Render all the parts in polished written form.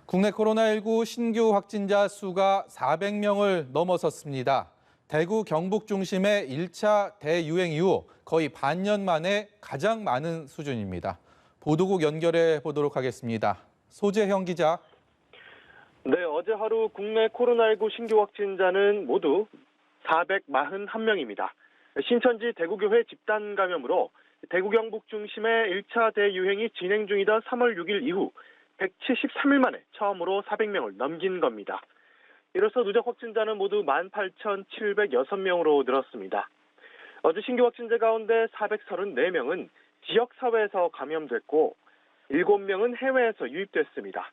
국내 코로나19 신규 확진자 수가 400명을 넘어섰습니다. 대구 경북 중심의 1차 대유행 이후 거의 반년 만에 가장 많은 수준입니다. 보도국 연결해 보도록 하겠습니다. 소재형 기자. 네, 어제 하루 국내 코로나19 신규 확진자는 모두 441명입니다. 신천지 대구교회 집단 감염으로 대구 경북 중심의 1차 대유행이 진행 중이던 3월 6일 이후 173일 만에 처음으로 400명을 넘긴 겁니다. 이로써 누적 확진자는 모두 18,706명으로 늘었습니다. 어제 신규 확진자 가운데 434명은 지역사회에서 감염됐고 7명은 해외에서 유입됐습니다.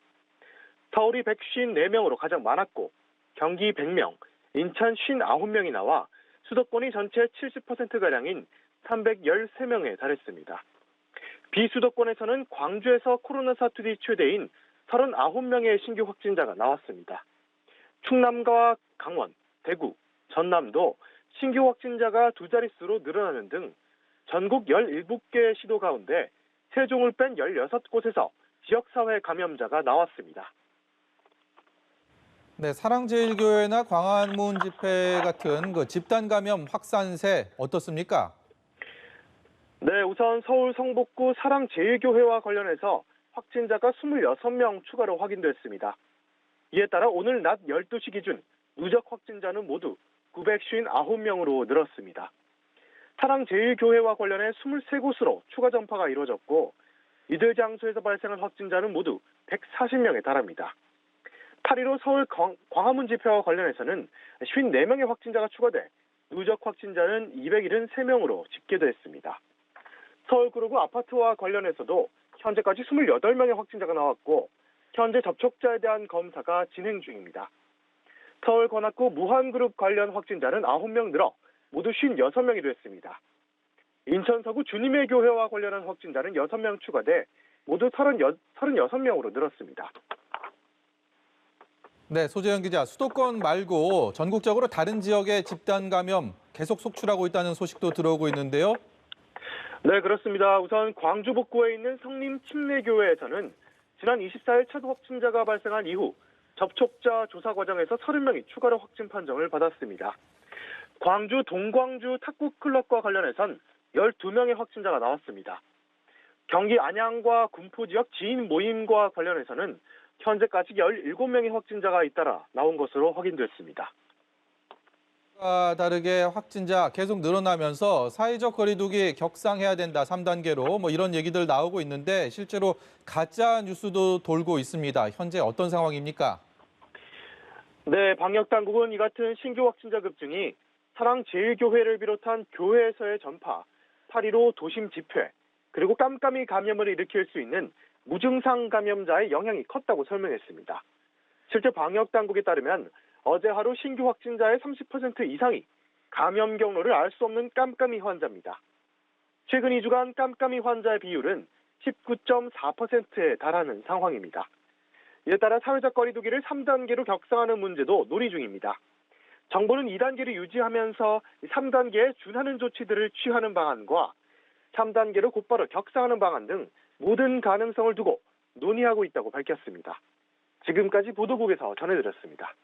서울이 154명으로 가장 많았고 경기 100명, 인천 59명이 나와 수도권이 전체 70%가량인 313명에 달했습니다. 비수도권에서는 광주에서 코로나 사투 뒤 최대인 39명의 신규 확진자가 나왔습니다. 충남과 강원, 대구, 전남도 신규 확진자가 두 자릿수로 늘어나는 등 전국 17개 시도 가운데 세종을 뺀 16곳에서 지역사회 감염자가 나왔습니다. 네, 사랑제일교회나 광화문 집회 같은 집단 감염 확산세 어떻습니까? 네, 우선 서울 성북구 사랑제일교회와 관련해서 확진자가 26명 추가로 확인됐습니다. 이에 따라 오늘 낮 12시 기준 누적 확진자는 모두 959명으로 늘었습니다. 사랑제일교회와 관련해 23곳으로 추가 전파가 이루어졌고 이들 장소에서 발생한 확진자는 모두 140명에 달합니다. 8.15 서울 광화문 집회와 관련해서는 54명의 확진자가 추가돼 누적 확진자는 273명으로 집계됐습니다. 서울 구로구 아파트와 관련해서도 현재까지 28명의 확진자가 나왔고 현재 접촉자에 대한 검사가 진행 중입니다. 서울 관악구 무한그룹 관련 확진자는 9명 늘어 모두 56명이 됐습니다. 인천 서구 주님의 교회와 관련한 확진자는 6명 추가돼 모두 36명으로 늘었습니다. 네, 소재형 기자. 수도권 말고 전국적으로 다른 지역의 집단 감염 계속 속출하고 있다는 소식도 들어오고 있는데요. 네, 그렇습니다. 우선 광주 북구에 있는 성림 침례교회에서는 지난 24일 첫 확진자가 발생한 이후 접촉자 조사 과정에서 30명이 추가로 확진 판정을 받았습니다. 광주 동광주 탁구클럽과 관련해선 12명의 확진자가 나왔습니다. 경기 안양과 군포 지역 지인 모임과 관련해서는 현재까지 17명의 확진자가 잇따라 나온 것으로 확인됐습니다. 다르게 확진자 계속 늘어나면서 사회적 거리두기 격상해야 된다, 3단계로 이런 얘기들 나오고 있는데 실제로 가짜 뉴스도 돌고 있습니다. 현재 어떤 상황입니까? 네, 방역당국은 이 같은 신규 확진자 급증이 사랑제일교회를 비롯한 교회에서의 전파, 8.15 도심 집회, 그리고 깜깜이 감염을 일으킬 수 있는 무증상 감염자의 영향이 컸다고 설명했습니다. 실제 방역당국에 따르면 어제 하루 신규 확진자의 30% 이상이 감염 경로를 알 수 없는 깜깜이 환자입니다. 최근 2주간 깜깜이 환자의 비율은 19.4%에 달하는 상황입니다. 이에 따라 사회적 거리두기를 3단계로 격상하는 문제도 논의 중입니다. 정부는 2단계를 유지하면서 3단계에 준하는 조치들을 취하는 방안과 3단계로 곧바로 격상하는 방안 등 모든 가능성을 두고 논의하고 있다고 밝혔습니다. 지금까지 보도국에서 전해드렸습니다.